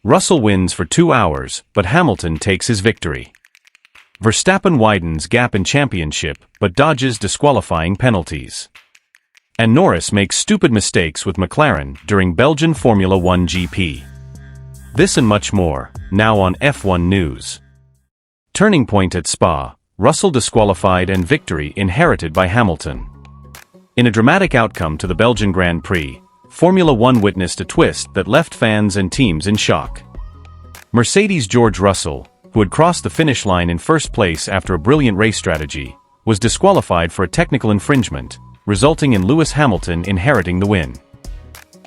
Russell wins for 2 hours, but Hamilton takes his victory. Verstappen widens gap in championship, but dodges disqualifying penalties. And Norris makes stupid mistakes with McLaren during Belgian Formula 1 GP. This and much more, now on F1 News. Turning point at Spa, Russell disqualified and victory inherited by Hamilton. In a dramatic outcome to the Belgian Grand Prix, Formula 1 witnessed a twist that left fans and teams in shock. Mercedes' George Russell, who had crossed the finish line in first place after a brilliant race strategy, was disqualified for a technical infringement, resulting in Lewis Hamilton inheriting the win.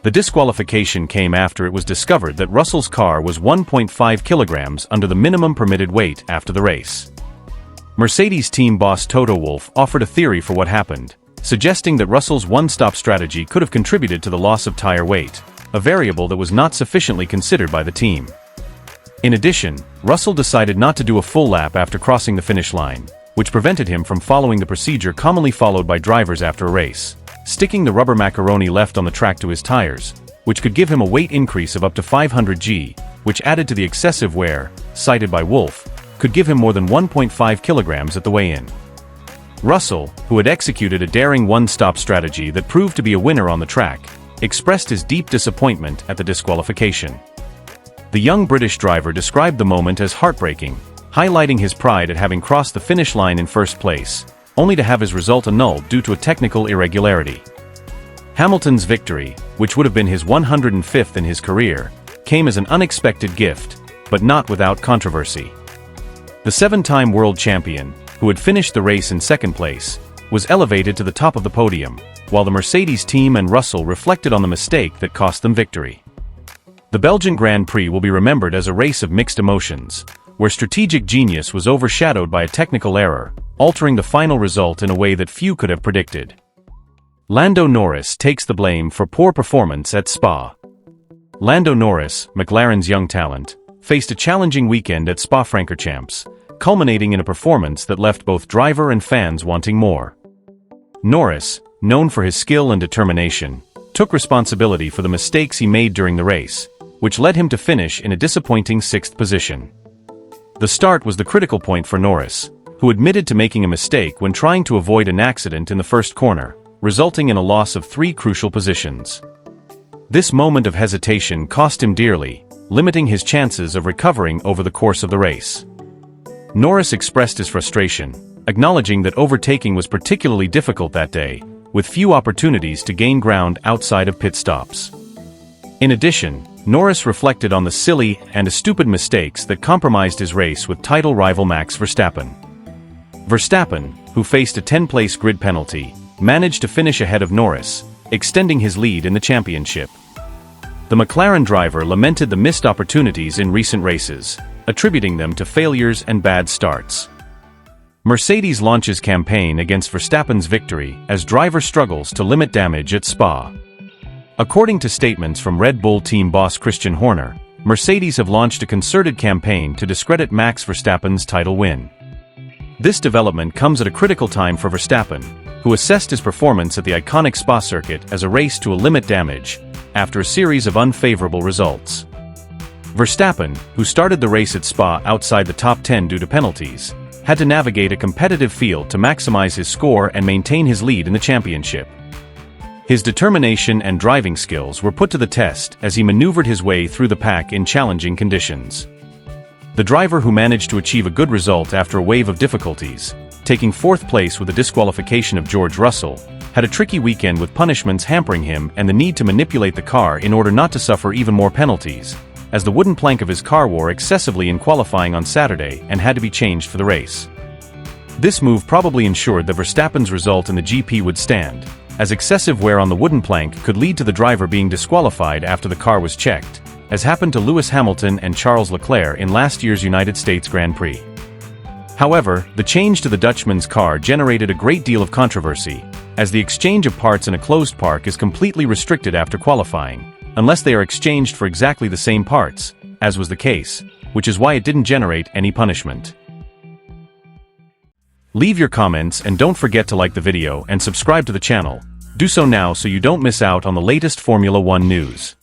The disqualification came after it was discovered that Russell's car was 1.5 kilograms under the minimum permitted weight after the race. Mercedes team boss Toto Wolff offered a theory for what happened, suggesting that Russell's one-stop strategy could have contributed to the loss of tire weight, a variable that was not sufficiently considered by the team. In addition, Russell decided not to do a full lap after crossing the finish line, which prevented him from following the procedure commonly followed by drivers after a race, sticking the rubber macaroni left on the track to his tires, which could give him a weight increase of up to 500 g, which added to the excessive wear, cited by Wolff, could give him more than 1.5 kilograms at the weigh-in. Russell, who had executed a daring one-stop strategy that proved to be a winner on the track, expressed his deep disappointment at the disqualification. The young British driver described the moment as heartbreaking, highlighting his pride at having crossed the finish line in first place, only to have his result annulled due to a technical irregularity. Hamilton's victory, which would have been his 105th in his career, came as an unexpected gift, but not without controversy. The 7-time world champion, who had finished the race in second place, was elevated to the top of the podium, while the Mercedes team and Russell reflected on the mistake that cost them victory. The Belgian Grand Prix will be remembered as a race of mixed emotions, where strategic genius was overshadowed by a technical error, altering the final result in a way that few could have predicted. Lando Norris takes the blame for poor performance at Spa. Lando Norris, McLaren's young talent, faced a challenging weekend at Spa-Francorchamps, culminating in a performance that left both driver and fans wanting more. Norris, known for his skill and determination, took responsibility for the mistakes he made during the race, which led him to finish in a disappointing 6th position. The start was the critical point for Norris, who admitted to making a mistake when trying to avoid an accident in the first corner, resulting in a loss of 3 crucial positions. This moment of hesitation cost him dearly, limiting his chances of recovering over the course of the race. Norris expressed his frustration, acknowledging that overtaking was particularly difficult that day, with few opportunities to gain ground outside of pit stops. In addition, Norris reflected on the silly and stupid mistakes that compromised his race with title rival Max Verstappen. Verstappen, who faced a 10-place grid penalty, managed to finish ahead of Norris, extending his lead in the championship. The McLaren driver lamented the missed opportunities in recent races, attributing them to failures and bad starts. Mercedes launches campaign against Verstappen's victory as driver struggles to limit damage at Spa. According to statements from Red Bull team boss Christian Horner, Mercedes have launched a concerted campaign to discredit Max Verstappen's title win. This development comes at a critical time for Verstappen, who assessed his performance at the iconic Spa circuit as a race to limit damage, after a series of unfavorable results. Verstappen, who started the race at Spa outside the top 10 due to penalties, had to navigate a competitive field to maximize his score and maintain his lead in the championship. His determination and driving skills were put to the test as he maneuvered his way through the pack in challenging conditions. The driver, who managed to achieve a good result after a wave of difficulties, taking 4th place with the disqualification of George Russell, had a tricky weekend with punishments hampering him and the need to manipulate the car in order not to suffer even more penalties, as the wooden plank of his car wore excessively in qualifying on Saturday and had to be changed for the race. This move probably ensured that Verstappen's result in the GP would stand, as excessive wear on the wooden plank could lead to the driver being disqualified after the car was checked, as happened to Lewis Hamilton and Charles Leclerc in last year's United States Grand Prix. However, the change to the Dutchman's car generated a great deal of controversy, as the exchange of parts in a closed park is completely restricted after qualifying, unless they are exchanged for exactly the same parts, as was the case, which is why it didn't generate any punishment. Leave your comments and don't forget to like the video and subscribe to the channel. Do so now so you don't miss out on the latest Formula 1 news.